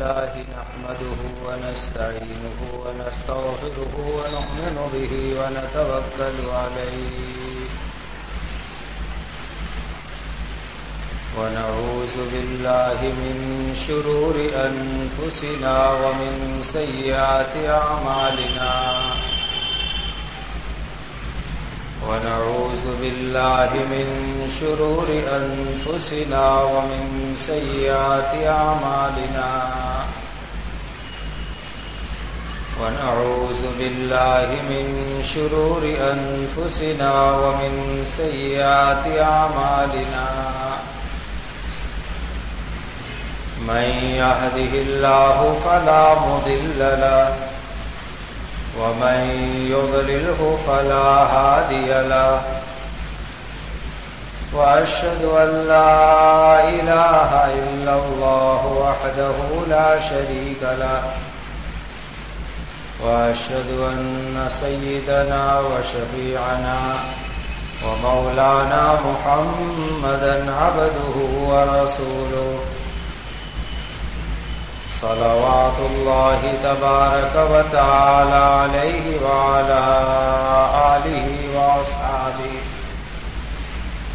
لله نحمده ونستعينه ونستغفره ونؤمن به ونتوكل عليه ونعوذ بالله من شرور أنفسنا ومن سيئات أعمالنا ونعوذ بالله من شرور أنفسنا ومن سيئات أعمالنا ونعوذ بالله من شرور أنفسنا ومن سيئات أعمالنا من يهده الله فلا مضل له ومن يضلله فلا هادي له وأشهد أن لا إله إلا الله وحده لا شريك له وأشهد أن سيدنا وشفيعنا ومولانا محمدا عبده ورسوله صلوات الله تبارك وتعالى عليه وعلى آله وأصحابه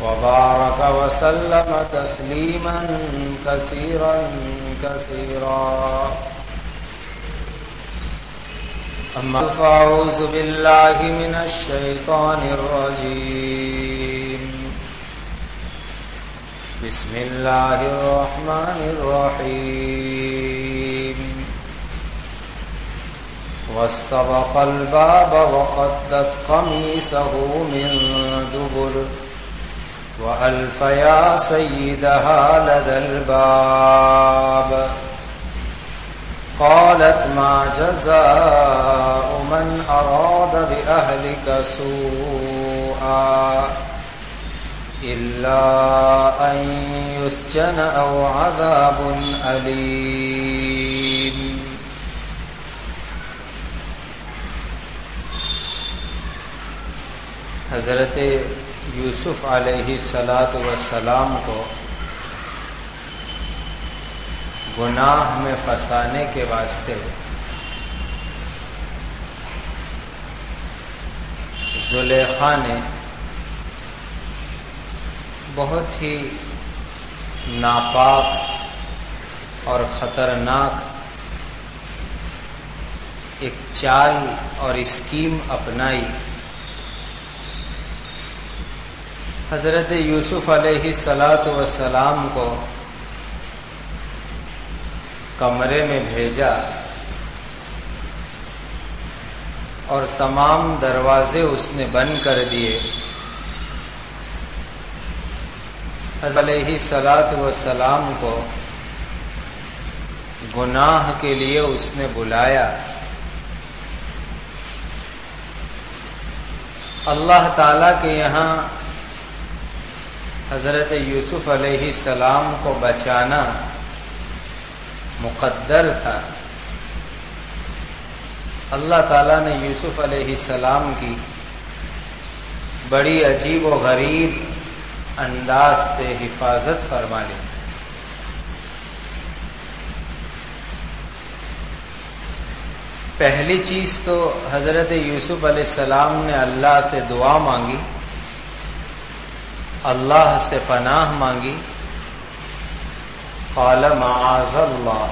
وبارك وسلم تسليما كثيرا كثيرا أما فأعوذ بالله من الشيطان الرجيم بسم الله الرحمن الرحيم واستبق الباب وقدت قميصه من دبر وألف يا سيدها لدى الباب قالت ما جزاء من أراد بأهلك سوءا إلا أن يسجن أو عذاب أليم حضرت یوسف علیہ السلام کو گناہ میں پھنسانے کے واسطے زلیخا نے بہت ہی ناپاک اور خطرناک ایک چال اور اسکیم اپنائی. حضرت یوسف علیہ السلام کو کمرے میں بھیجا اور تمام دروازے اس نے بند کر دیے. حضرت علیہ السلام کو گناہ کے لیے اس نے بلایا. اللہ تعالیٰ کے یہاں حضرت یوسف علیہ السلام کو بچانا مقدر تھا. اللہ تعالیٰ نے یوسف علیہ السلام کی بڑی عجیب و غریب انداز سے حفاظت فرما لی. پہلی چیز تو حضرت یوسف علیہ السلام نے اللہ سے دعا مانگی، اللہ سے پناہ مانگی. قال معاذ اللہ،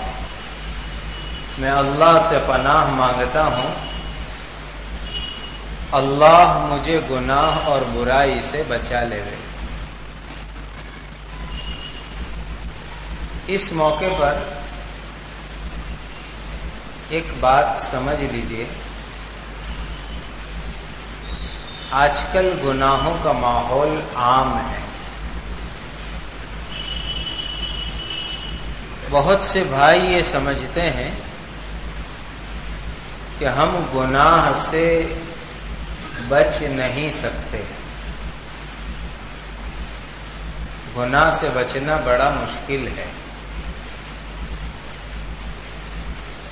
میں اللہ سے پناہ مانگتا ہوں اللہ مجھے گناہ اور برائی سے بچا لے. اس موقع پر ایک بات سمجھ لیجئے، آج کل گناہوں کا ماحول عام ہے. بہت سے بھائی یہ سمجھتے ہیں کہ ہم گناہ سے بچ نہیں سکتے. گناہ سے بچنا بڑا مشکل ہے.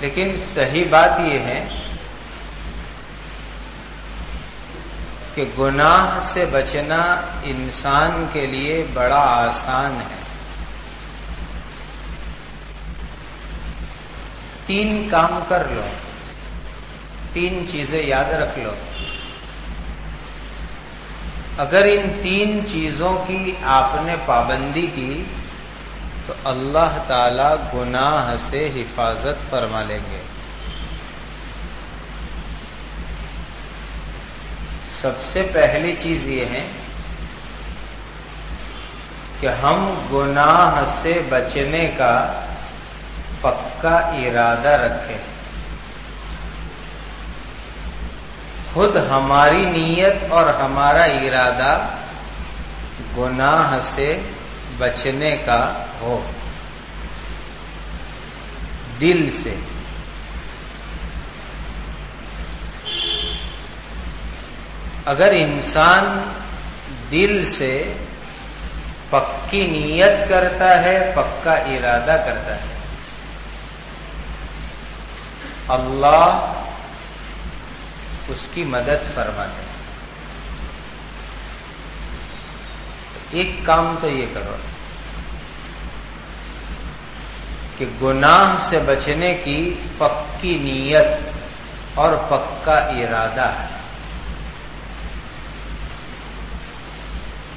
لیکن صحیح بات یہ ہے کہ گناہ سے بچنا انسان کے لیے بڑا آسان ہے. 3 کام کر لو، 3 چیزیں یاد رکھ لو. اگر ان 3 چیزوں کی آپ نے پابندی کی تو اللہ تعالی گناہ سے حفاظت فرما لیں گے. سب سے پہلی چیز یہ ہے کہ ہم گناہ سے بچنے کا پکا ارادہ رکھیں. خود ہماری نیت اور ہمارا ارادہ گناہ سے بچنے کا ہو، دل سے. اگر انسان دل سے پکی نیت کرتا ہے، پکا ارادہ کرتا ہے، اللہ اس کی مدد فرماتے ہیں. ایک کام تو یہ کرو کہ گناہ سے بچنے کی پکی نیت اور پکا ارادہ ہے.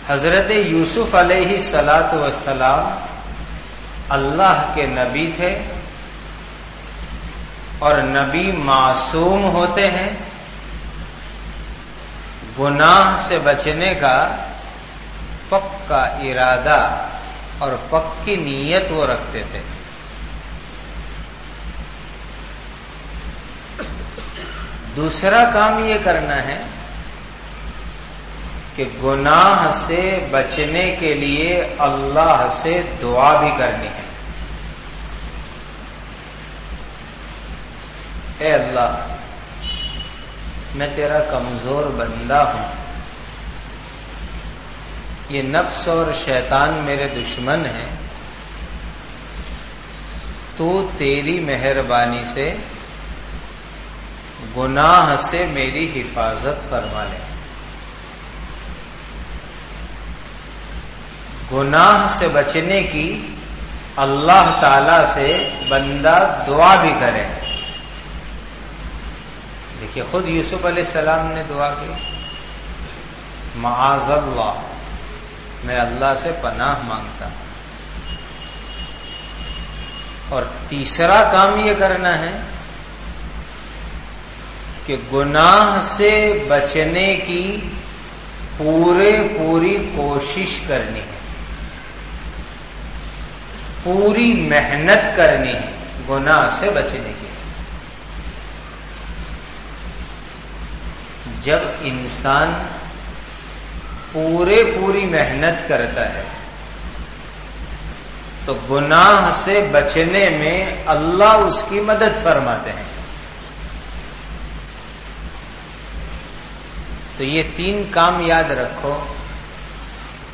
حضرت یوسف علیہ الصلاۃ والسلام اللہ کے نبی تھے، اور نبی معصوم ہوتے ہیں. گناہ سے بچنے کا پکا ارادہ اور پکی نیت وہ رکھتے تھے. دوسرا کام یہ کرنا ہے کہ گناہ سے بچنے کے لیے اللہ سے دعا بھی کرنی ہے. اے اللہ، میں تیرا کمزور بندہ ہوں، یہ نفس اور شیطان میرے دشمن ہیں، تو تیری مہربانی سے گناہ سے میری حفاظت فرما لے. گناہ سے بچنے کی اللہ تعالی سے بندہ دعا بھی کرے. دیکھیے خود یوسف علیہ السلام نے دعا کی، معاذ اللہ، میں اللہ سے پناہ مانگتا ہوں. اور تیسرا کام یہ کرنا ہے کہ گناہ سے بچنے کی پوری کوشش کرنی ہے، پوری محنت کرنی ہے گناہ سے بچنے کی. جب انسان پوری محنت کرتا ہے تو گناہ سے بچنے میں اللہ اس کی مدد فرماتے ہیں. تو یہ 3 کام یاد رکھو،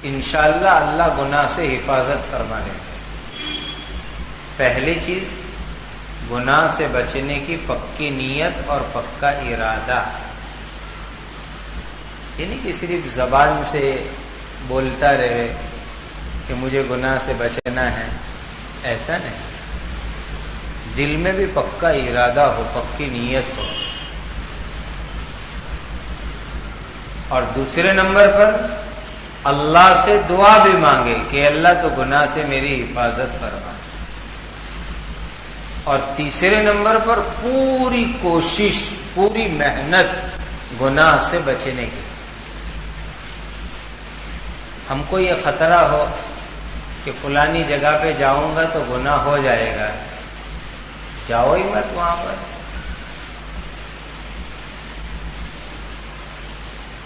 انشاءاللہ اللہ گناہ سے حفاظت فرما لیں گے. پہلی چیز گناہ سے بچنے کی پکی نیت اور پکا ارادہ. یعنی کہ صرف زبان سے بولتا رہے کہ مجھے گناہ سے بچنا ہے، ایسا نہیں. دل میں بھی پکا ارادہ ہو، پکی نیت ہو. اور دوسرے نمبر پر اللہ سے دعا بھی مانگے کہ اللہ تو گناہ سے میری حفاظت فرما. اور تیسرے نمبر پر پوری کوشش، پوری محنت گناہ سے بچنے کی. ہم کو یہ خطرہ ہو کہ فلانی جگہ پہ جاؤں گا تو گناہ ہو جائے گا، جاؤ ہی مت وہاں پر.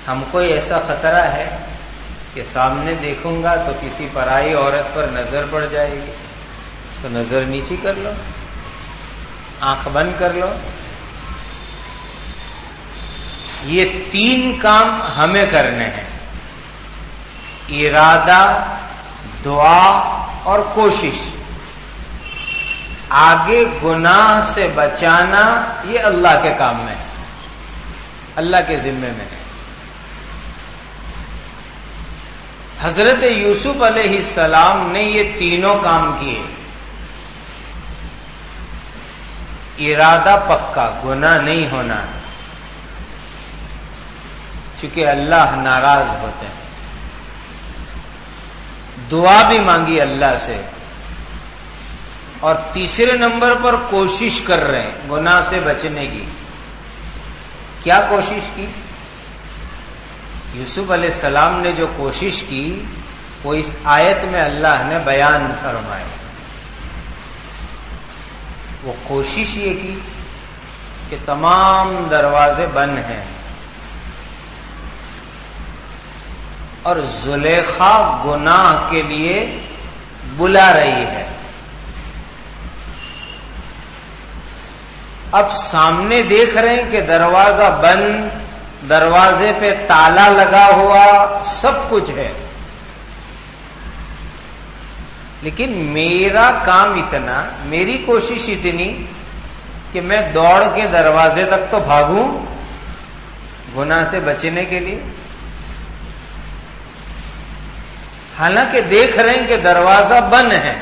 ہم کو ایسا خطرہ ہے کہ سامنے دیکھوں گا تو کسی پرائی عورت پر نظر پڑ جائے گی، تو نظر نیچی کر لو، آنکھ بند کر لو. یہ 3 کام ہمیں کرنے ہیں، ارادہ، دعا اور کوشش. آگے گناہ سے بچانا یہ اللہ کے کام میں ہے، اللہ کے ذمے میں ہے. حضرت یوسف علیہ السلام نے یہ تینوں کام کیے. ارادہ پکا، گناہ نہیں ہونا، چونکہ اللہ ناراض ہوتے ہیں۔ دعا بھی مانگی اللہ سے، اور تیسرے نمبر پر کوشش کر رہے ہیں گناہ سے بچنے کی۔ کیا کوشش کی؟ یوسف علیہ السلام نے جو کوشش کی وہ اس آیت میں اللہ نے بیان فرمائی۔ وہ کوشش یہ کی کہ تمام دروازے بند ہیں، اور زلیخا گناہ کے لیے بلا رہی ہے۔ اب سامنے دیکھ رہے ہیں کہ دروازہ بند، دروازے پہ تالا لگا ہوا، سب کچھ ہے، لیکن میرا کام اتنا، میری کوشش اتنی کہ میں دوڑ کے دروازے تک تو بھاگوں گناہ سے بچنے کے لیے۔ حالانکہ دیکھ رہے ہیں کہ دروازہ بند ہے،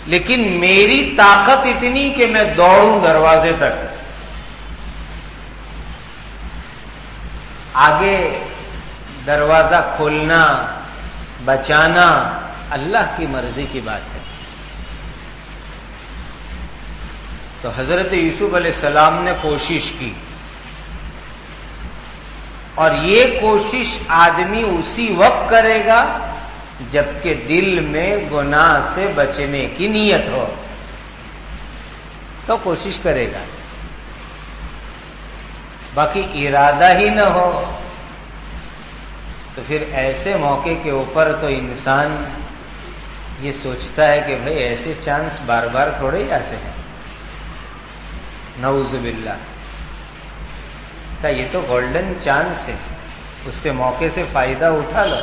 لیکن میری طاقت اتنی کہ میں دوڑوں دروازے تک۔ آگے دروازہ کھولنا، بچانا اللہ کی مرضی کی بات ہے۔ تو حضرت یوسف علیہ السلام نے کوشش کی، اور یہ کوشش آدمی اسی وقت کرے گا جبکہ دل میں گناہ سے بچنے کی نیت ہو، تو کوشش کرے گا۔ باقی ارادہ ہی نہ ہو تو پھر ایسے موقع کے اوپر تو انسان یہ سوچتا ہے کہ بھئی ایسے چانس بار بار تھوڑے ہی آتے ہیں، نعوذ باللہ۔ یہ تو گولڈن چانس ہے، اس سے موقع سے فائدہ اٹھا لو۔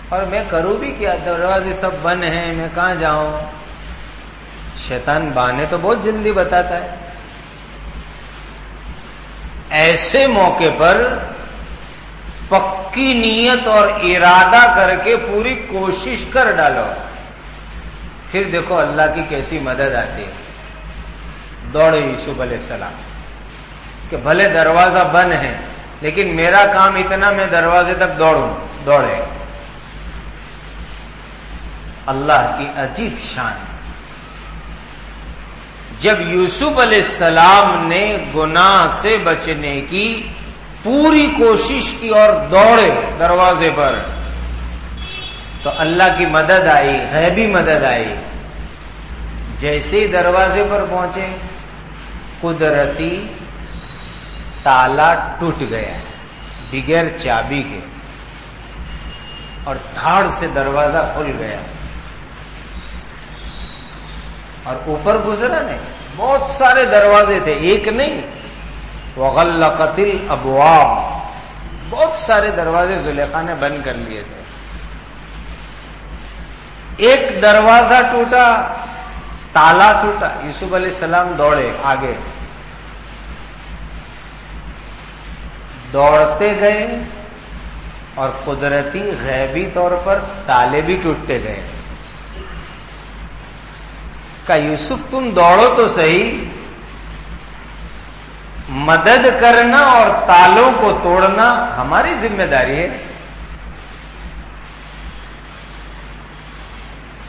اور میں کروں بھی کیا، دروازے سب بند ہیں، میں کہاں جاؤں؟ شیطان بہانے تو بہت جلدی بتاتا ہے۔ ایسے موقع پر پکی نیت اور ارادہ کر کے پوری کوشش کر ڈالو، پھر دیکھو اللہ کی کیسی مدد آتی ہے۔ دوڑے یوسف علیہ السلام کہ بھلے دروازہ بند ہے لیکن میرا کام اتنا، میں دروازے تک دوڑوں۔ دوڑے۔ اللہ کی عجیب شان۔ جب یوسف علیہ السلام نے گناہ سے بچنے کی پوری کوشش کی اور دوڑے دروازے پر، تو اللہ کی مدد آئی، غیبی مدد آئی۔ جیسے ہی دروازے پر پہنچے، قدرتی تالا ٹوٹ گیا بغیر چابی کے، اور دھاڑ سے دروازہ کھل گیا، اور اوپر گزرا نہیں، بہت سارے دروازے تھے، ایک نہیں۔ وغلقت الابواب، بہت سارے دروازے زلیخا نے بند کر لیے تھے۔ ایک دروازہ ٹوٹا، تالا ٹوٹا، یوسف علیہ السلام دوڑے آگے، دوڑتے گئے، اور قدرتی غیبی طور پر تالے بھی ٹوٹتے گئے۔ کہا یوسف تم دوڑو تو صحیح، مدد کرنا اور تالوں کو توڑنا ہماری ذمہ داری ہے۔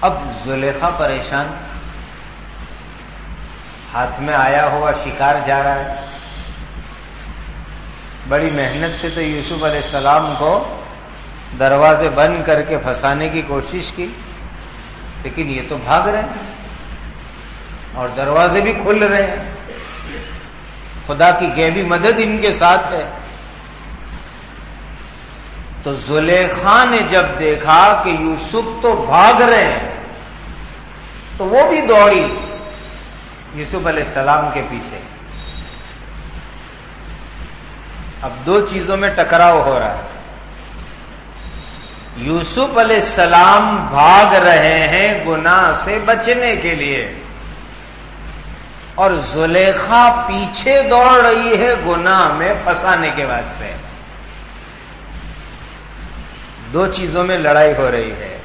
اب زلیخا پریشان، ہاتھ میں آیا ہوا شکار جا رہا ہے۔ بڑی محنت سے تو یوسف علیہ السلام کو دروازے بند کر کے پھنسانے کی کوشش کی، لیکن یہ تو بھاگ رہے ہیں اور دروازے بھی کھل رہے ہیں۔ خدا کی غیبی مدد ان کے ساتھ ہے۔ تو زلیخا نے جب دیکھا کہ یوسف تو بھاگ رہے ہیں، تو وہ بھی دوڑی یوسف علیہ السلام کے پیچھے۔ اب دو چیزوں میں ٹکراؤ ہو رہا ہے۔ یوسف علیہ السلام بھاگ رہے ہیں گناہ سے بچنے کے لیے، اور زلیخا پیچھے دوڑ رہی ہے گناہ میں پھنسانے کے واسطے۔ دو چیزوں میں لڑائی ہو رہی ہے،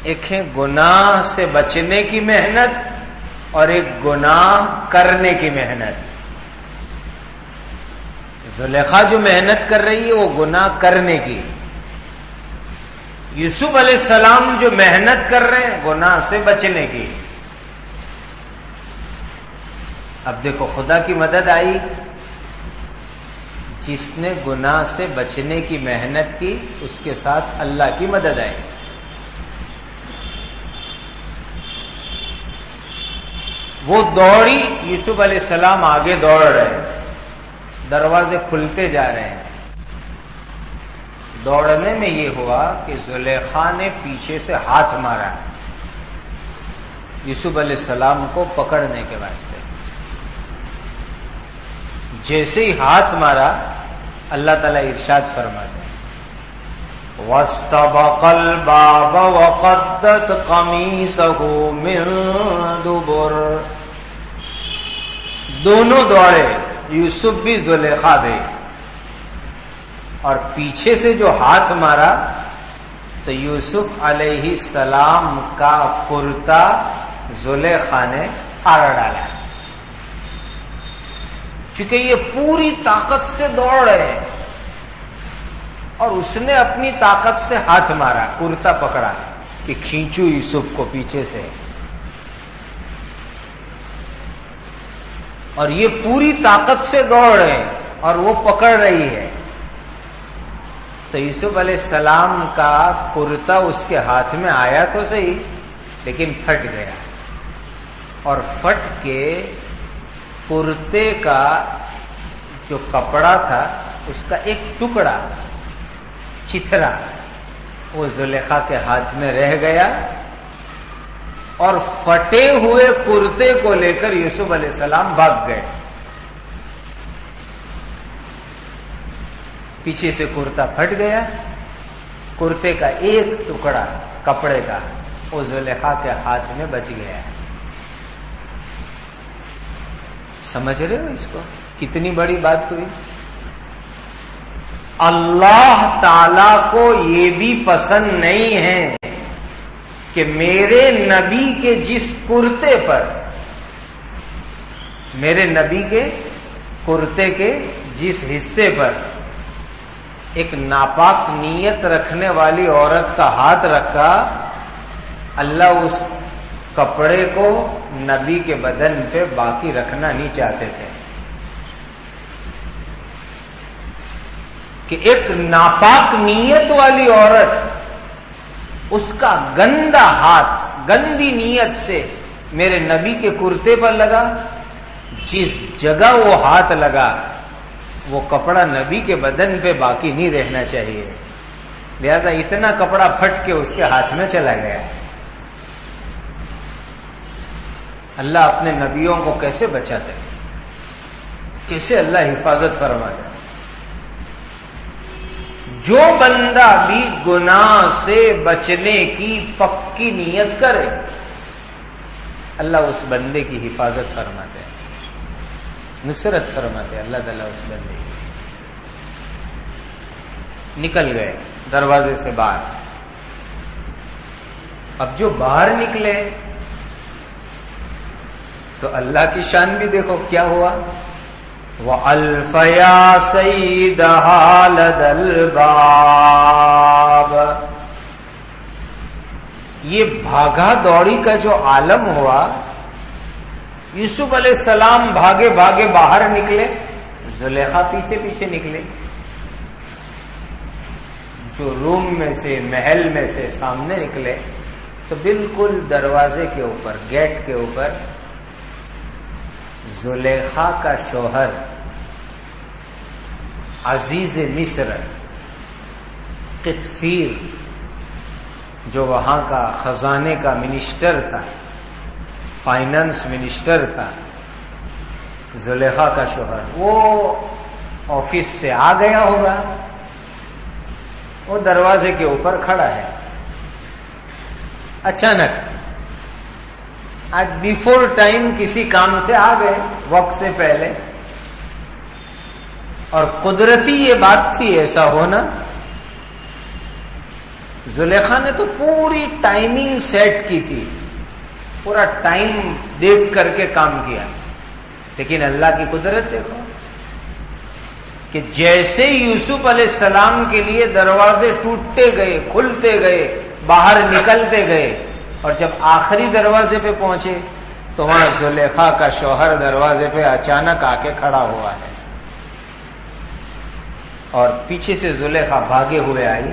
ایک ہے گناہ سے بچنے کی محنت، اور ایک گناہ کرنے کی محنت. زلیخا جو محنت کر رہی ہے وہ گناہ کرنے کی. یوسف علیہ السلام جو محنت کر رہے ہیں گناہ سے بچنے کی. اب دیکھو خدا کی مدد آئی. جس نے گناہ سے بچنے کی محنت کی اس کے ساتھ اللہ کی مدد آئی. وہ دوڑی, یوسف علیہ السلام آگے دوڑ رہے ہیں, دروازے کھلتے جا رہے ہیں. دوڑنے میں یہ ہوا کہ زلیخا نے پیچھے سے ہاتھ مارا یوسف علیہ السلام کو پکڑنے کے واسطے. جیسے ہی ہاتھ مارا اللہ تعالیٰ ارشاد فرماتے ہیں وَاسْتَبَقَ الْبَابَ وَقَدَّتْ قَمِيصَهُ مِن دُبُرٍ. دونوں دوڑے, یوسف بھی زلیخا بھی, اور پیچھے سے جو ہاتھ مارا تو یوسف علیہ السلام کا کرتا زلیخا نے پھاڑ ڈالا. چونکہ یہ پوری طاقت سے دوڑ رہے ہیں اور اس نے اپنی طاقت سے ہاتھ مارا, کرتا پکڑا کہ کھینچو یوسف کو پیچھے سے, اور یہ پوری طاقت سے دوڑ رہے ہیں اور وہ پکڑ رہی ہے. تو یوسف علیہ السلام کا کرتا اس کے ہاتھ میں آیا تو صحیح, لیکن پھٹ گیا, اور پھٹ کے کرتے کا جو کپڑا تھا اس کا ایک ٹکڑا چتھرا وہ زلیخا کے ہاتھ میں رہ گیا, اور پھٹے ہوئے کرتے کو لے کر یوسف علیہ السلام بھاگ گئے. پیچھے سے کرتا پھٹ گیا, کرتے کا ایک ٹکڑا کپڑے کا وہ زلیخا کے ہاتھ میں بچ گیا. سمجھ رہے ہو اس کو, کتنی بڑی بات ہوئی. اللہ تعالی کو یہ بھی پسند نہیں ہے کہ میرے نبی کے جس کرتے پر, میرے نبی کے کرتے کے جس حصے پر ایک ناپاک نیت رکھنے والی عورت کا ہاتھ رکھا, اللہ اس کپڑے کو نبی کے بدن پہ باقی رکھنا نہیں چاہتے تھے. کہ ایک ناپاک نیت والی عورت اس کا گندا ہاتھ گندی نیت سے میرے نبی کے کرتے پر لگا, جس جگہ وہ ہاتھ لگا وہ کپڑا نبی کے بدن پہ باقی نہیں رہنا چاہیے, لہذا اتنا کپڑا پھٹ کے اس کے ہاتھ میں چلا گیا. اللہ اپنے نبیوں کو کیسے بچاتے, کیسے اللہ حفاظت فرماتا. جو بندہ بھی گناہ سے بچنے کی پکی نیت کرے اللہ اس بندے کی حفاظت فرماتے ہیں, نصرت فرماتے ہیں اللہ تعالیٰ اس بندے کی. نکل گئے دروازے سے باہر. اب جو باہر نکلے تو اللہ کی شان بھی دیکھو کیا ہوا. وَأَلْفَ يَا سَيِّدَهَا لَدَى الْبَابِ. یہ بھاگا دوڑی کا جو عالم ہوا, یوسف علیہ السلام بھاگے بھاگے باہر نکلے, زلیخا پیچھے پیچھے نکلے. جو روم میں سے محل میں سے سامنے نکلے تو بالکل دروازے کے اوپر گیٹ کے اوپر زلیخا کا شوہر عزیز مصر قطفیر جو وہاں کا خزانے کا منسٹر تھا, فائنانس منسٹر تھا, زلیخا کا شوہر, وہ آفس سے آ گیا ہوگا, وہ دروازے کے اوپر کھڑا ہے. اچانک آج بیفور ٹائم کسی کام سے آ گئے, وقت سے پہلے, اور قدرتی یہ بات تھی ایسا ہونا. زلیخا نے تو پوری ٹائمنگ سیٹ کی تھی پورا ٹائم دیکھ کر کے کام کیا، لیکن اللہ کی قدرت دیکھو کہ جیسے یوسف علیہ السلام کے لیے دروازے ٹوٹتے گئے، کھلتے گئے، باہر نکلتے گئے، اور جب آخری دروازے پہ پہنچے تو وہاں زلیخا کا شوہر دروازے پہ اچانک آ کے کھڑا ہوا ہے، اور پیچھے سے زلیخا بھاگے ہوئے آئی۔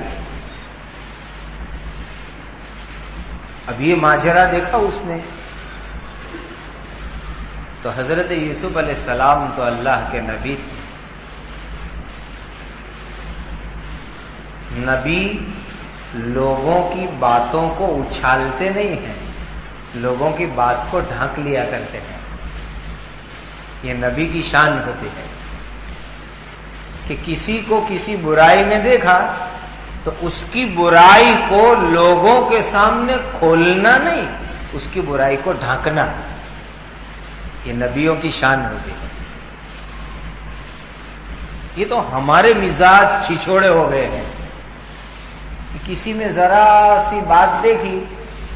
اب یہ ماجرا دیکھا اس نے تو حضرت یوسف علیہ السلام تو اللہ کے نبی تھے۔ نبی لوگوں کی باتوں کو اچھالتے نہیں ہیں، لوگوں کی بات کو ڈھانک لیا کرتے ہیں۔ یہ نبی کی شان ہوتی ہے کہ کسی کو کسی برائی میں دیکھا تو اس کی برائی کو لوگوں کے سامنے کھولنا نہیں، اس کی برائی کو ڈھانکنا، یہ نبیوں کی شان ہوتی ہے۔ یہ تو ہمارے مزاج چھچوڑے ہو گئے ہیں، کسی میں ذرا سی بات دیکھی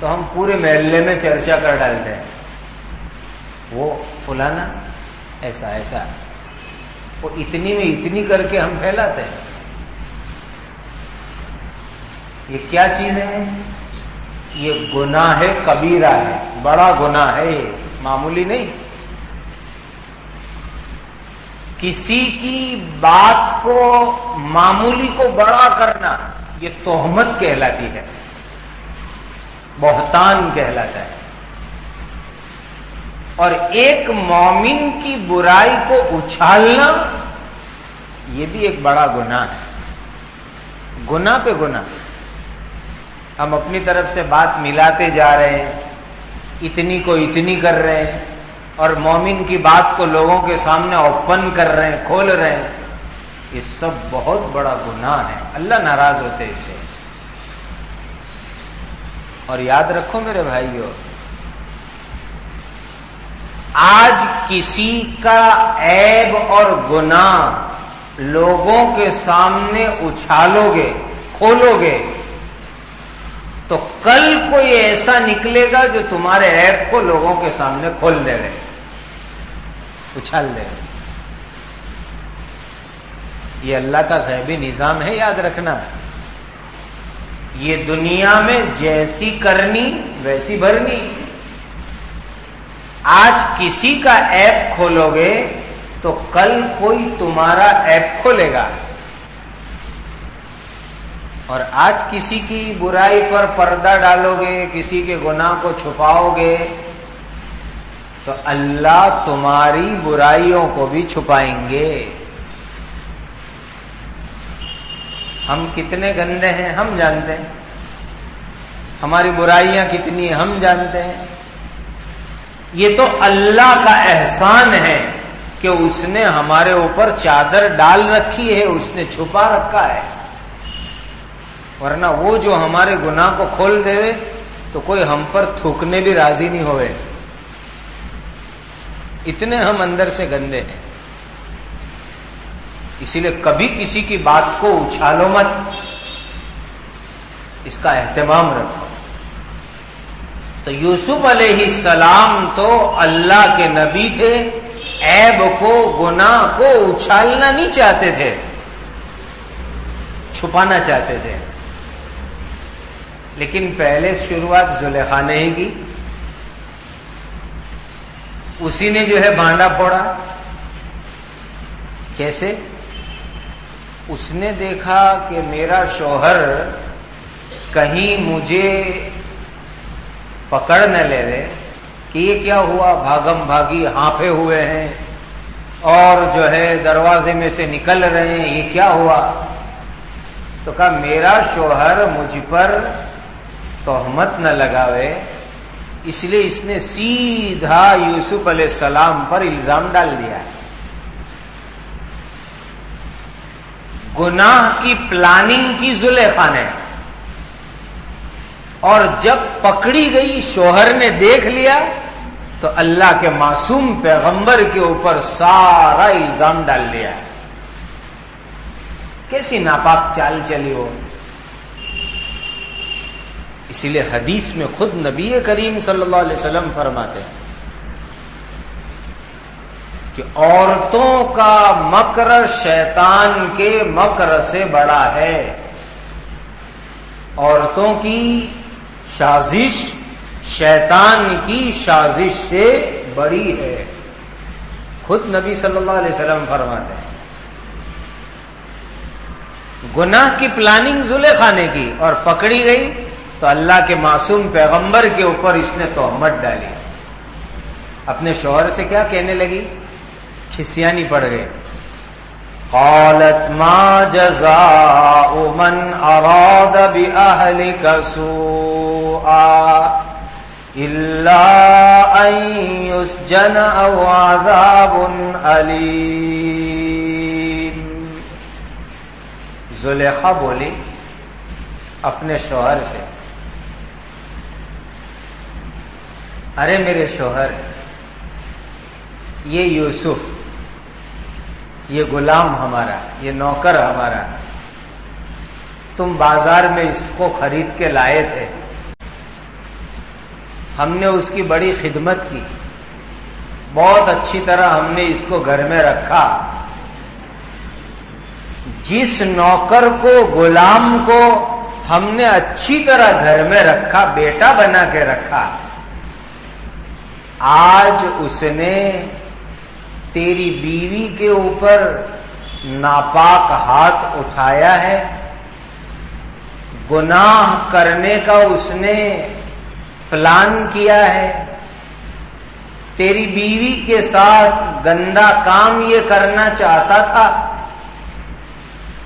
تو ہم پورے محلے میں چرچا کر ڈالتے ہیں، وہ فلانا ایسا ایسا، وہ اتنی میں اتنی کر کے ہم پھیلاتے ہیں۔ یہ کیا چیز ہے؟ یہ گناہ ہے، کبیرہ ہے، بڑا گناہ ہے، یہ معمولی نہیں۔ کسی کی بات کو معمولی کو بڑا کرنا یہ تہمت کہلاتی ہے، بہتان کہلاتا ہے۔ اور ایک مومن کی برائی کو اچھالنا یہ بھی ایک بڑا گناہ ہے، گناہ پہ گناہ۔ ہم اپنی طرف سے بات ملاتے جا رہے ہیں، اتنی کو اتنی کر رہے ہیں، اور مومن کی بات کو لوگوں کے سامنے اوپن کر رہے ہیں، کھول رہے ہیں، یہ سب بہت بڑا گناہ ہے، اللہ ناراض ہوتے اس سے۔ اور یاد رکھو میرے بھائیو، آج کسی کا عیب اور گناہ لوگوں کے سامنے اچھالو گے، کھولو گے، تو کل کوئی ایسا نکلے گا جو تمہارے عیب کو لوگوں کے سامنے کھول دے گا، اچھال دے گا۔ یہ اللہ کا غیبی نظام ہے، یاد رکھنا۔ یہ دنیا میں جیسی کرنی ویسی بھرنی۔ آج کسی کا عیب کھولو گے تو کل کوئی تمہارا عیب کھولے گا، اور آج کسی کی برائی پر پردہ ڈالو گے، کسی کے گناہ کو چھپاؤ گے، تو اللہ تمہاری برائیوں کو بھی چھپائیں گے۔ ہم کتنے گندے ہیں ہم جانتے ہیں، ہماری برائیاں کتنی ہیں ہم جانتے ہیں۔ یہ تو اللہ کا احسان ہے کہ اس نے ہمارے اوپر چادر ڈال رکھی ہے، اس نے چھپا رکھا ہے، ورنہ وہ جو ہمارے گناہ کو کھول دے تو کوئی ہم پر تھوکنے بھی راضی نہیں ہوئے، اتنے ہم اندر سے گندے ہیں۔ اسی لیے کبھی کسی کی بات کو اچھالو مت، اس کا اہتمام رکھو۔ تو یوسف علیہ السلام تو اللہ کے نبی تھے، عیب کو، گناہ کو اچھالنا نہیں چاہتے تھے، چھپانا چاہتے تھے۔ لیکن پہلے شروعات زلیخا نے ہی کی، اسی نے جو ہے بھانڈا پھوڑا۔ کیسے؟ اس نے دیکھا کہ میرا شوہر کہیں مجھے پکڑ نہ لے لے کہ یہ کیا ہوا، بھاگم بھاگی ہانپے ہوئے ہیں اور جو ہے دروازے میں سے نکل رہے ہیں، یہ کیا ہوا؟ تو کہا میرا شوہر مجھ پر تہمت نہ لگاوے، اس لیے اس نے سیدھا یوسف علیہ السلام پر الزام ڈال دیا۔ گناہ کی پلاننگ کی زلیخا نے، اور جب پکڑی گئی شوہر نے دیکھ لیا تو اللہ کے معصوم پیغمبر کے اوپر سارا الزام ڈال دیا۔ کیسی ناپاک چال چلی ہو۔ اسی لیے حدیث میں خود نبی کریم صلی اللہ علیہ وسلم فرماتے ہیں کہ عورتوں کا مکر شیطان کے مکر سے بڑا ہے، عورتوں کی سازش شیطان کی سازش سے بڑی ہے، خود نبی صلی اللہ علیہ وسلم فرماتے ہیں۔ گناہ کی پلاننگ زلیخا نے کی اور پکڑی گئی تو اللہ کے معصوم پیغمبر کے اوپر اس نے تہمت ڈالی، اپنے شوہر سے کیا کہنے لگی، کھسیانی پڑ گئے، قالت ما جزاء من اراد بأهلك سوءا الا ان يسجن او عذاب الیم۔ زلیخا بولی اپنے شوہر سے، ارے میرے شوہر، یہ یوسف، یہ غلام ہمارا، یہ نوکر ہمارا، تم بازار میں اس کو خرید کے لائے تھے، ہم نے اس کی بڑی خدمت کی، بہت اچھی طرح ہم نے اس کو گھر میں رکھا، جس نوکر کو، غلام کو ہم نے اچھی طرح گھر میں رکھا، بیٹا بنا کے رکھا، آج اس نے تیری بیوی کے اوپر ناپاک ہاتھ اٹھایا ہے، گناہ کرنے کا اس نے پلان کیا ہے، تیری بیوی کے ساتھ گندا کام یہ کرنا چاہتا تھا،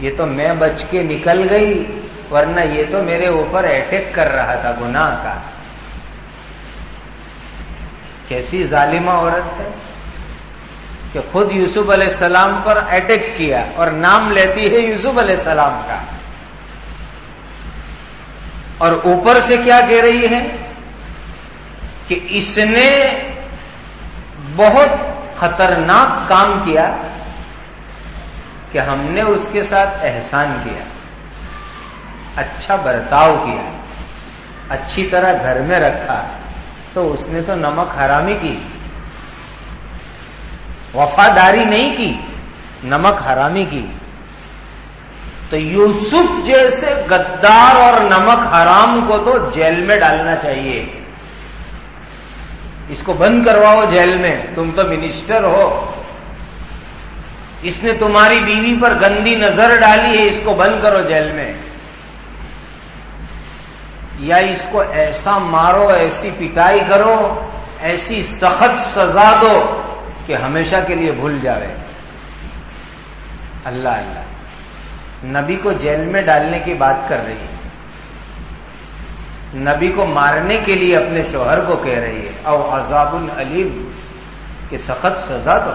یہ تو میں بچ کے نکل گئی، ورنہ یہ تو میرے اوپر اٹیک کر رہا تھا گناہ کا۔ کیسی ظالمہ عورت ہے کہ خود یوسف علیہ السلام پر اٹیک کیا اور نام لیتی ہے یوسف علیہ السلام کا، اور اوپر سے کیا کہہ رہی ہے کہ اس نے بہت خطرناک کام کیا کہ ہم نے اس کے ساتھ احسان کیا، اچھا برتاؤ کیا، اچھی طرح گھر میں رکھا، تو اس نے تو نمک حرامی کی، وفاداری نہیں کی، نمک حرامی کی۔ تو یوسف جیسے غدار اور نمک حرام کو تو جیل میں ڈالنا چاہیے، اس کو بند کرواؤ جیل میں، تم تو منسٹر ہو، اس نے تمہاری بیوی پر گندی نظر ڈالی ہے، اس کو بند کرو جیل میں، یا اس کو ایسا مارو، ایسی پٹائی کرو، ایسی سخت سزا دو کہ ہمیشہ کے لیے بھول جاوے۔ اللہ اللہ، نبی کو جیل میں ڈالنے کی بات کر رہی ہے، نبی کو مارنے کے لیے اپنے شوہر کو کہہ رہی ہے، او عذاب الیم، کہ سخت سزا دو۔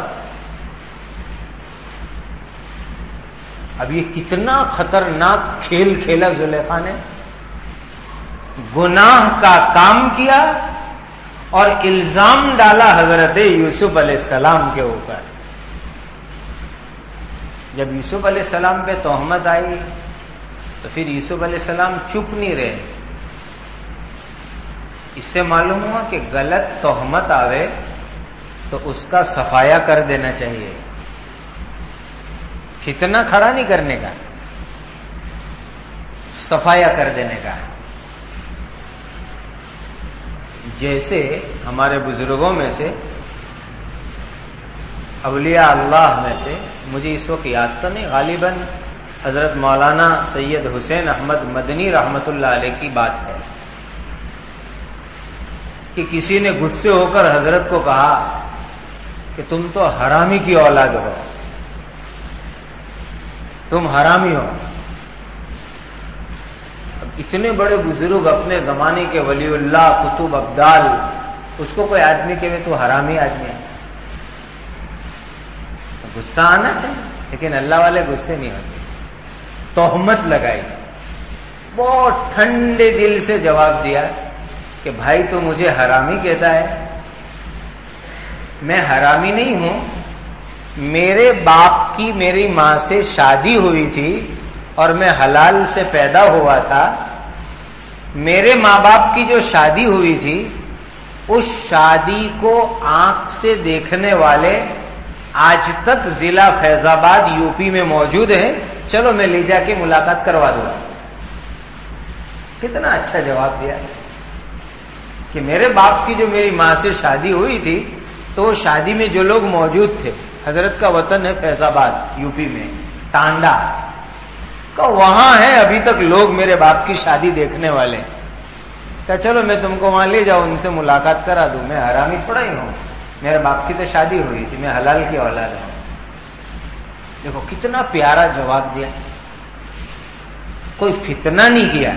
اب یہ کتنا خطرناک کھیل کھیلا زلیخا نے، گناہ کا کام کیا اور الزام ڈالا حضرت یوسف علیہ السلام کے اوپر۔ جب یوسف علیہ السلام پہ تہمت آئی تو پھر یوسف علیہ السلام چپ نہیں رہے، اس سے معلوم ہوا کہ غلط تہمت آوے تو اس کا صفایا کر دینا چاہیے، فتنہ کھڑا نہیں کرنے کا، صفایا کر دینے کا۔ جیسے ہمارے بزرگوں میں سے، اولیاء اللہ میں سے، مجھے اس وقت یاد تو نہیں، غالباً حضرت مولانا سید حسین احمد مدنی رحمت اللہ علیہ کی بات ہے کہ کسی نے غصے ہو کر حضرت کو کہا کہ تم تو حرامی کی اولاد ہو، تم حرامی ہو۔ اتنے بڑے بزرگ، اپنے زمانے کے ولی اللہ، کتب ابدال، اس کو کوئی آدمی کہے تو حرامی آدمی ہے، تو غصہ آنا چاہیے، لیکن اللہ والے غصے نہیں ہوتے۔ تہمت لگائی، بہت ٹھنڈے دل سے جواب دیا کہ بھائی تو مجھے حرامی کہتا ہے، میں حرامی نہیں ہوں، میرے باپ کی میری ماں سے شادی ہوئی تھی اور میں حلال سے پیدا ہوا تھا، میرے ماں باپ کی جو شادی ہوئی تھی اس شادی کو آنکھ سے دیکھنے والے آج تک ضلع فیض آباد یوپی میں موجود ہیں. چلو میں لے جا کے ملاقات کروا دوں. کتنا اچھا جواب دیا کہ میرے باپ کی جو میری ماں سے شادی ہوئی تھی تو شادی میں جو لوگ موجود تھے، حضرت کا وطن ہے فیض آباد یوپی میں ٹانڈا کا، وہاں ہیں ابھی تک لوگ میرے باپ کی شادی دیکھنے والے. کہ چلو میں تم کو وہاں لے جاؤں، ان سے ملاقات کرا دوں. میں حرامی تھوڑا ہی ہوں، میرے باپ کی تو شادی ہوئی تھی، میں حلال کی اولاد ہوں. دیکھو کتنا پیارا جواب دیا، کوئی فتنہ نہیں کیا.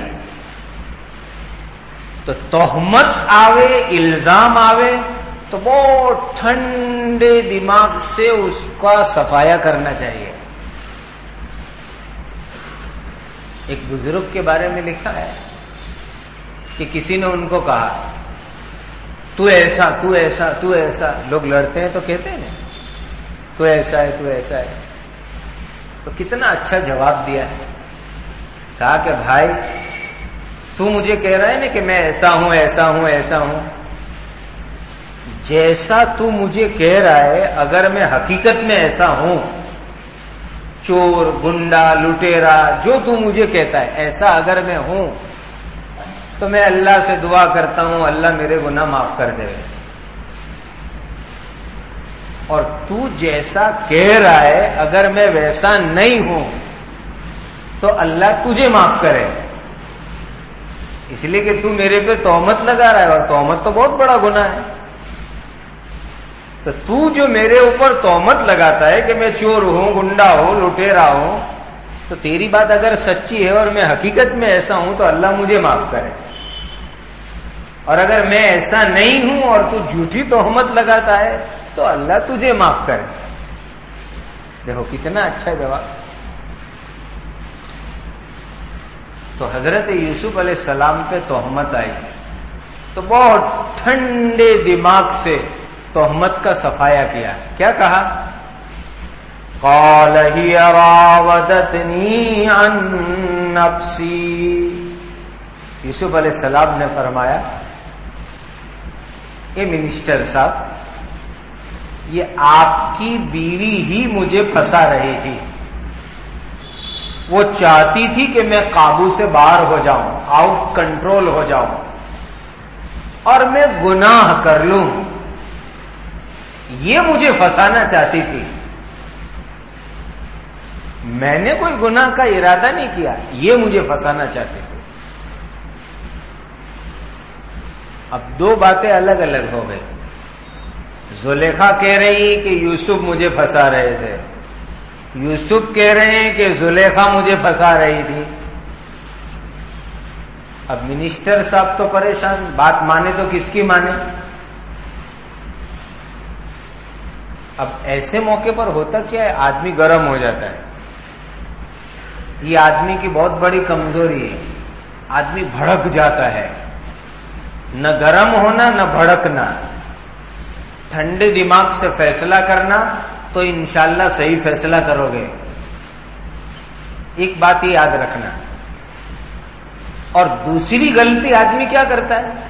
تو تہمت آوے، الزام آوے تو بہت ٹھنڈے دماغ سے اس کا صفایا کرنا چاہیے. ایک بزرگ کے بارے میں لکھا ہے کہ کسی نے ان کو کہا تو ایسا تو ایسا تو ایسا. لوگ لڑتے ہیں تو کہتے ہیں تو ایسا ہے تو ایسا ہے. تو کتنا اچھا جواب دیا ہے. کہا کہ بھائی تو مجھے کہہ رہا ہے نا کہ میں ایسا ہوں ایسا ہوں ایسا ہوں. جیسا تو مجھے کہہ رہا ہے اگر میں حقیقت میں ایسا ہوں، چور گنڈا لٹیرا جو تو مجھے کہتا ہے ایسا اگر میں ہوں، تو میں اللہ سے دعا کرتا ہوں اللہ میرے گناہ معاف کر دے. اور تو جیسا کہہ رہا ہے اگر میں ویسا نہیں ہوں تو اللہ تجھے معاف کرے. اس لیے کہ تو میرے پہ تہمت لگا رہا ہے، اور تہمت تو بہت بڑا گناہ ہے. تو جو میرے اوپر تہمت لگاتا ہے کہ میں چور ہوں گنڈا ہوں لٹیرا ہوں، تو تیری بات اگر سچی ہے اور میں حقیقت میں ایسا ہوں تو اللہ مجھے معاف کرے. اور اگر میں ایسا نہیں ہوں اور تو جھوٹی تہمت لگاتا ہے تو اللہ تجھے معاف کرے. دیکھو کتنا اچھا جواب. تو حضرت یوسف علیہ السلام پہ تہمت آئی تو بہت ٹھنڈے دماغ سے تہمت کا صفایا کیا. کیا کہا؟ قال ہی راودتنی عن نفسی. یوسف علیہ السلام نے فرمایا اے منسٹر صاحب، یہ آپ کی بیوی ہی مجھے پھنسا رہی تھی. وہ چاہتی تھی کہ میں قابو سے باہر ہو جاؤں، آؤٹ کنٹرول ہو جاؤں اور میں گناہ کر لوں. یہ مجھے پھنسانا چاہتی تھی. میں نے کوئی گناہ کا ارادہ نہیں کیا، یہ مجھے پھنسانا چاہتی تھی. اب دو باتیں الگ الگ ہو گئی. زلیخا کہہ رہی کہ یوسف مجھے پھنسا رہے تھے، یوسف کہہ رہے ہیں کہ زلیخا مجھے پھنسا رہی تھی. اب منسٹر صاحب تو پریشان، بات مانے تو کس کی مانے. اب ایسے موقع پر ہوتا کیا ہے، آدمی گرم ہو جاتا ہے. یہ آدمی کی بہت بڑی کمزوری ہے، آدمی بھڑک جاتا ہے. نہ گرم ہونا نہ بھڑکنا، ٹھنڈے دماغ سے فیصلہ کرنا تو انشاءاللہ صحیح فیصلہ کرو گے. ایک بات یہ یاد رکھنا. اور دوسری غلطی آدمی کیا کرتا ہے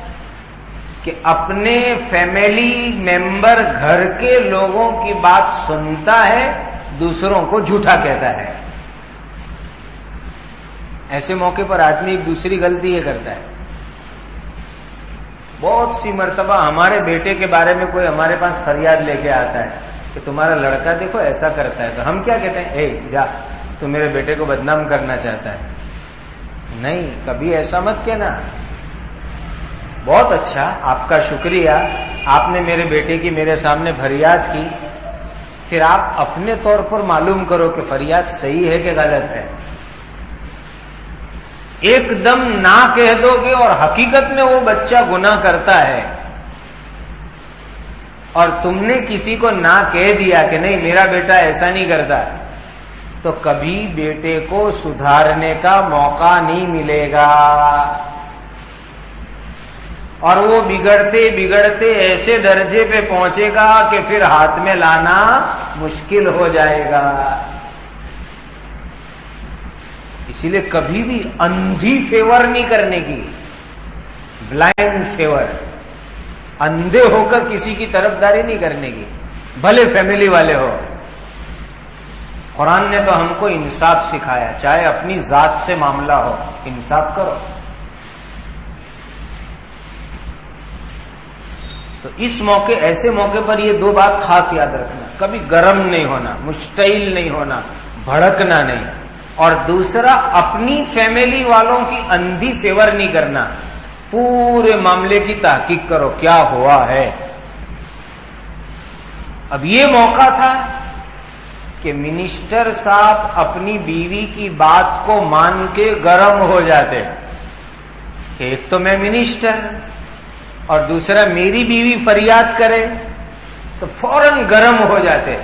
کہ اپنے فیملی ممبر گھر کے لوگوں کی بات سنتا ہے، دوسروں کو جھوٹا کہتا ہے. ایسے موقع پر آدمی ایک دوسری غلطی یہ کرتا ہے. بہت سی مرتبہ ہمارے بیٹے کے بارے میں کوئی ہمارے پاس فریاد لے کے آتا ہے کہ تمہارا لڑکا دیکھو ایسا کرتا ہے، تو ہم کیا کہتے ہیں، اے جا تو میرے بیٹے کو بدنام کرنا چاہتا ہے. نہیں، کبھی ایسا مت کہنا. بہت اچھا، آپ کا شکریہ، آپ نے میرے بیٹے کی میرے سامنے فریاد کی. پھر آپ اپنے طور پر معلوم کرو کہ فریاد صحیح ہے کہ غلط ہے. ایک دم نہ کہہ دو گے اور حقیقت میں وہ بچہ گناہ کرتا ہے اور تم نے کسی کو نہ کہہ دیا کہ نہیں میرا بیٹا ایسا نہیں کرتا، تو کبھی بیٹے کو سدھارنے کا موقع نہیں ملے گا. اور وہ بگڑتے بگڑتے ایسے درجے پہ پہنچے گا کہ پھر ہاتھ میں لانا مشکل ہو جائے گا. اسی لیے کبھی بھی اندھی فیور نہیں کرنے کی. بلائنڈ فیور، اندھے ہو کر کسی کی طرفداری نہیں کرنے کی، بھلے فیملی والے ہو۔ قرآن نے تو ہم کو انصاف سکھایا، چاہے اپنی ذات سے معاملہ ہو انصاف کرو۔ تو اس موقع، ایسے موقع پر یہ دو بات خاص یاد رکھنا، کبھی گرم نہیں ہونا، مشتعل نہیں ہونا، بھڑکنا نہیں، اور دوسرا اپنی فیملی والوں کی اندھی فیور نہیں کرنا، پورے معاملے کی تحقیق کرو کیا ہوا ہے۔ اب یہ موقع تھا کہ منسٹر صاحب اپنی بیوی کی بات کو مان کے گرم ہو جاتے کہ ایک تو میں منسٹر اور دوسرا میری بیوی فریاد کرے، تو فوراً گرم ہو جاتے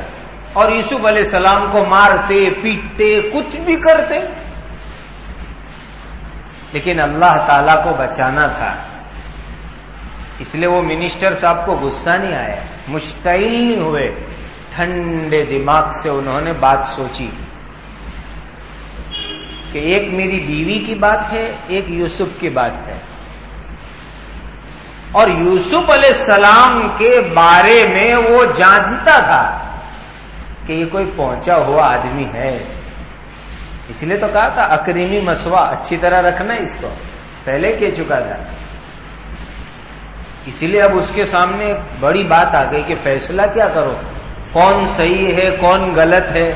اور یوسف علیہ السلام کو مارتے پیٹتے کچھ بھی کرتے، لیکن اللہ تعالیٰ کو بچانا تھا، اس لیے وہ منسٹر صاحب کو غصہ نہیں آیا، مشتعل نہیں ہوئے، ٹھنڈے دماغ سے انہوں نے بات سوچی کہ ایک میری بیوی کی بات ہے، ایک یوسف کی بات ہے، اور یوسف علیہ السلام کے بارے میں وہ جانتا تھا کہ یہ کوئی پہنچا ہوا آدمی ہے، اس لیے تو کہا تھا اکریمی مسوا، اچھی طرح رکھنا اس کو، پہلے کہہ چکا تھا۔ اسی لیے اب اس کے سامنے بڑی بات آ گئی کہ فیصلہ کیا کرو، کون صحیح ہے کون غلط ہے،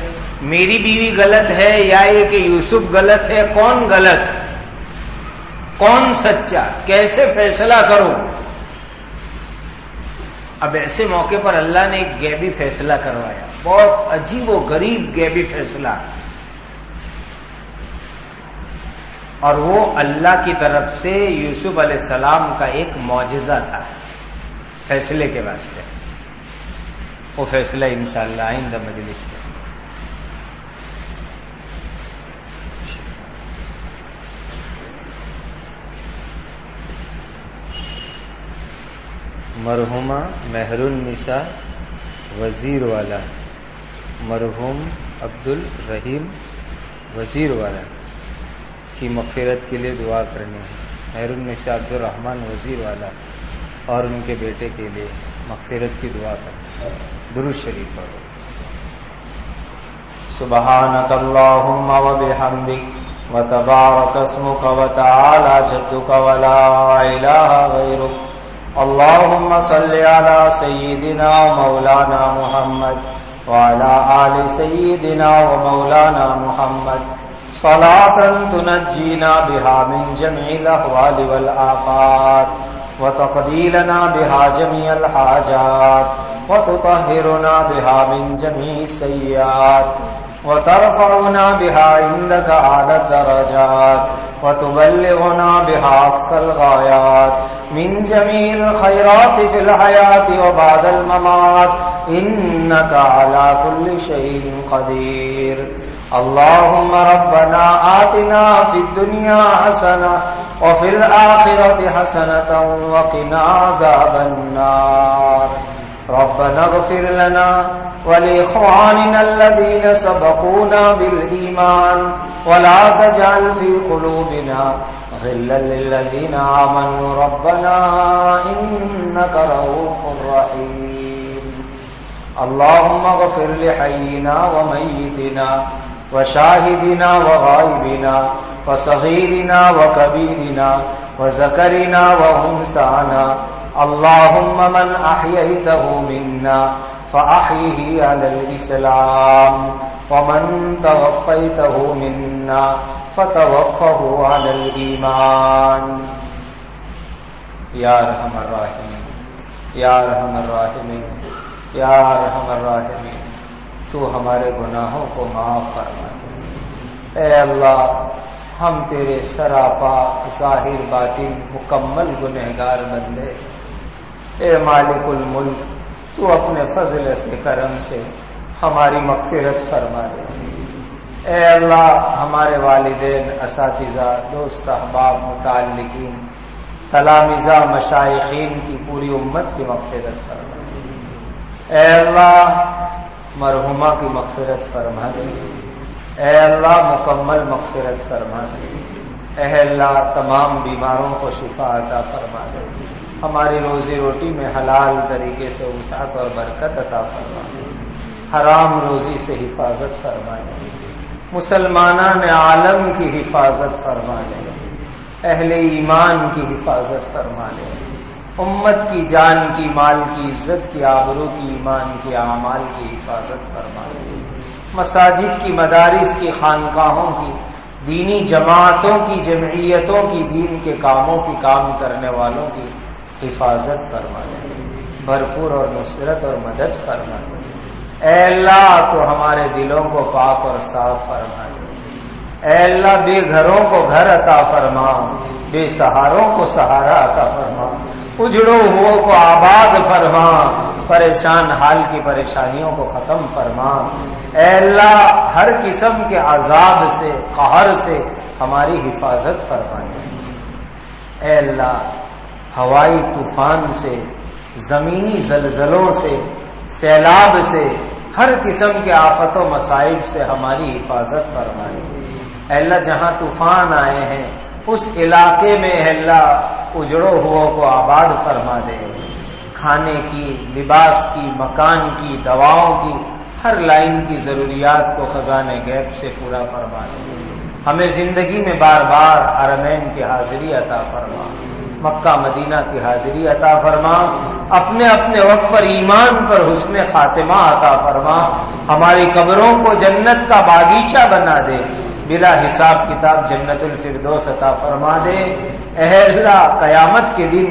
میری بیوی غلط ہے یا یہ کہ یوسف غلط ہے، کون غلط کون سچا، کیسے فیصلہ کروں۔ اب ایسے موقع پر اللہ نے ایک غیبی فیصلہ کروایا، بہت عجیب و غریب غیبی فیصلہ، اور وہ اللہ کی طرف سے یوسف علیہ السلام کا ایک معجزہ تھا فیصلے کے واسطے۔ وہ فیصلہ انشاءاللہ آئندہ مجلس میں۔ مرحومہ مہر النساء وزیر والا، مرحوم عبد الرحیم وزیر والا کی مغفرت کے لیے دعا کرنی ہے۔ مہر النساء عبد الرحمان وزیر والا اور ان کے بیٹے کے لیے مغفرت کی دعا کرنی ہے۔ درود شریف پڑھو۔ سبحانک اللہم وبحمدک وتبارک اسمک وتعالی جدک ولا الہ غیرک، اللہم صلی علی سیدنا مولانا محمد وعلی آل سیدنا ومولانا محمد صلاۃ تنجینا بها من جميع الاحوال والآفات وتقضی لنا بها جميع الحاجات وتطهرنا بها من جميع السیئات وترفعنا بها عندك أعلى الدرجات وتبلغنا بها أقصى الغايات من جميع الخيرات في الحياة وبعد الممات إنك على كل شيء قدير۔ اللهم ربنا آتنا في الدنيا حسنة وفي الآخرة حسنة وقنا عذاب النار۔ ربنا اغفر لنا ولإخواننا الذين سبقونا بالإيمان ولا تجعل في قلوبنا غلا للذين آمنوا ربنا إنك رؤوف رحيم۔ اللهم اغفر لحينا وميتنا وشاهدنا وغائبنا وصغيرنا وكبيرنا وذكرنا وأنثانا، اللهم من أحييته منا فأحيه على الإسلام ومن توفيته منا فتوفه على الإيمان۔ یا ارحم الراحمین، یا ارحم الراحمین، یا ارحم الراحمین، تو ہمارے گناہوں کو معاف فرما دے۔ اے اللہ، ہم تیرے سراپا ظاہر باطن مکمل گنہگار بندے، اے مالک الملک، تو اپنے فضل سے کرم سے ہماری مغفرت فرما دے۔ اے اللہ، ہمارے والدین، اساتذہ، دوست، احباب، متعلقین، تلامذہ، مشائخین کی پوری امت کی مغفرت فرما دے۔ اے اللہ، مرحومہ کی مغفرت فرما دے۔ اے اللہ، مکمل مغفرت فرما دے۔ اے اللہ تمام بیماروں کو شفا عطا فرما دے، ہماری روزی روٹی میں حلال طریقے سے وسعت اور برکت عطا فرما دے، حرام روزی سے حفاظت فرما دے، مسلمانان عالم کی حفاظت فرما دے، اہل ایمان کی حفاظت فرما دے، امت کی جان کی، مال کی، عزت کی، آبرو کی، ایمان کی، اعمال کی حفاظت فرما دے، مساجد کی، مدارس کی، خانقاہوں کی، دینی جماعتوں کی، جمعیتوں کی، دین کے کاموں کی کام کرنے والوں کی حفاظت فرما دے، بھرپور اور نصرت اور مدد فرما دے۔ اے اللہ تو ہمارے دلوں کو پاک اور صاف فرما دے، اے اللہ بے گھروں کو گھر عطا فرما، بے سہاروں کو سہارا عطا فرما، اجڑو ہو کو آباد فرما، پریشان حال کی پریشانیوں کو ختم فرما۔ اے اللہ ہر قسم کے عذاب سے، قہر سے ہماری حفاظت فرما دے۔ اے اللہ ہوائی طوفان سے، زمینی زلزلوں سے، سیلاب سے، ہر قسم کے آفت و مصائب سے ہماری حفاظت فرما دے۔ اے اللہ جہاں طوفان آئے ہیں اس علاقے میں اے اللہ اجڑو ہو کو آباد فرما دے، کھانے کی، لباس کی، مکان کی، دواؤں کی، ہر لائن کی ضروریات کو خزانہ غیب سے پورا فرما دے۔ ہمیں زندگی میں بار بار حرمین کی حاضری عطا فرما، مکہ مدینہ کی حاضری عطا فرما، اپنے اپنے وقت پر ایمان پر حسن خاتمہ عطا فرما، ہماری قبروں کو جنت کا باغیچہ بنا دے، بلا حساب کتاب جنت الفردوس عطا فرما دے۔ اے اللہ قیامت کے دن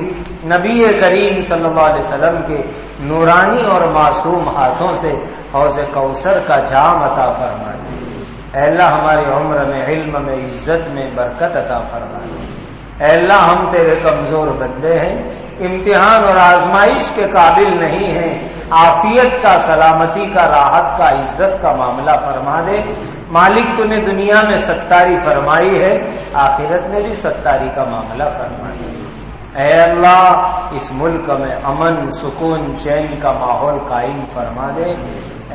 نبی کریم صلی اللہ علیہ وسلم کے نورانی اور معصوم ہاتھوں سے حوض کوثر کا جام عطا فرما دے۔ اے اللہ ہماری عمر میں، علم میں، عزت میں برکت عطا فرما دے۔ اے اللہ ہم تیرے کمزور بندے ہیں، امتحان اور آزمائش کے قابل نہیں ہیں، عافیت کا، سلامتی کا، راحت کا، عزت کا معاملہ فرما دے۔ مالک تو نے دنیا میں ستاری فرمائی ہے، آخرت میں بھی ستاری کا معاملہ فرما دے۔ اے اللہ اس ملک میں امن، سکون، چین کا ماحول قائم فرما دے۔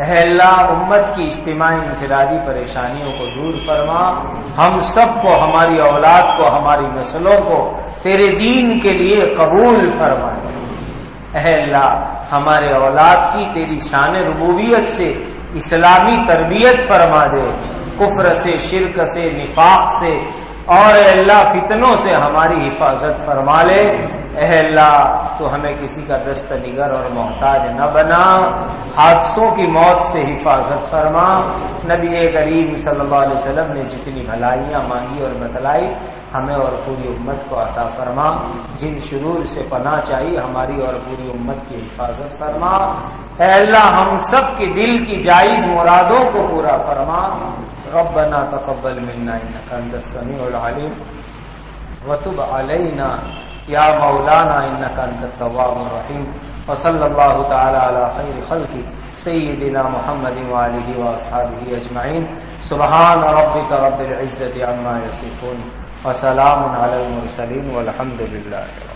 اے اللہ امت کی اجتماعی انفرادی پریشانیوں کو دور فرما، ہم سب کو، ہماری اولاد کو، ہماری نسلوں کو تیرے دین کے لیے قبول فرما دے۔ اے اللہ ہمارے اولاد کی تیری شان ربوبیت سے اسلامی تربیت فرما دے، کفر سے، شرک سے، نفاق سے اور اے اللہ فتنوں سے ہماری حفاظت فرما لے۔ اے اللہ تو ہمیں کسی کا دست نگر اور محتاج نہ بنا، حادثوں کی موت سے حفاظت فرما۔ نبی کریم صلی اللہ علیہ وسلم نے جتنی بھلائیاں مانگی اور بتلائی ہمیں اور پوری امت کو عطا فرما، جن شرور سے پناہ چاہیے ہماری اور پوری امت کی حفاظت فرما۔ اے اللہ ہم سب کے دل کی جائز مرادوں کو پورا فرما۔ ربنا تقبل منا انك انت السميع العليم وتب علينا يا مولانا انك انت التواب الرحيم وصلى الله تعالى على خير خلقه سيدنا محمد وآله واصحابه اجمعين سبحان ربك رب العزة عما يصفون وسلام على المرسلين والحمد لله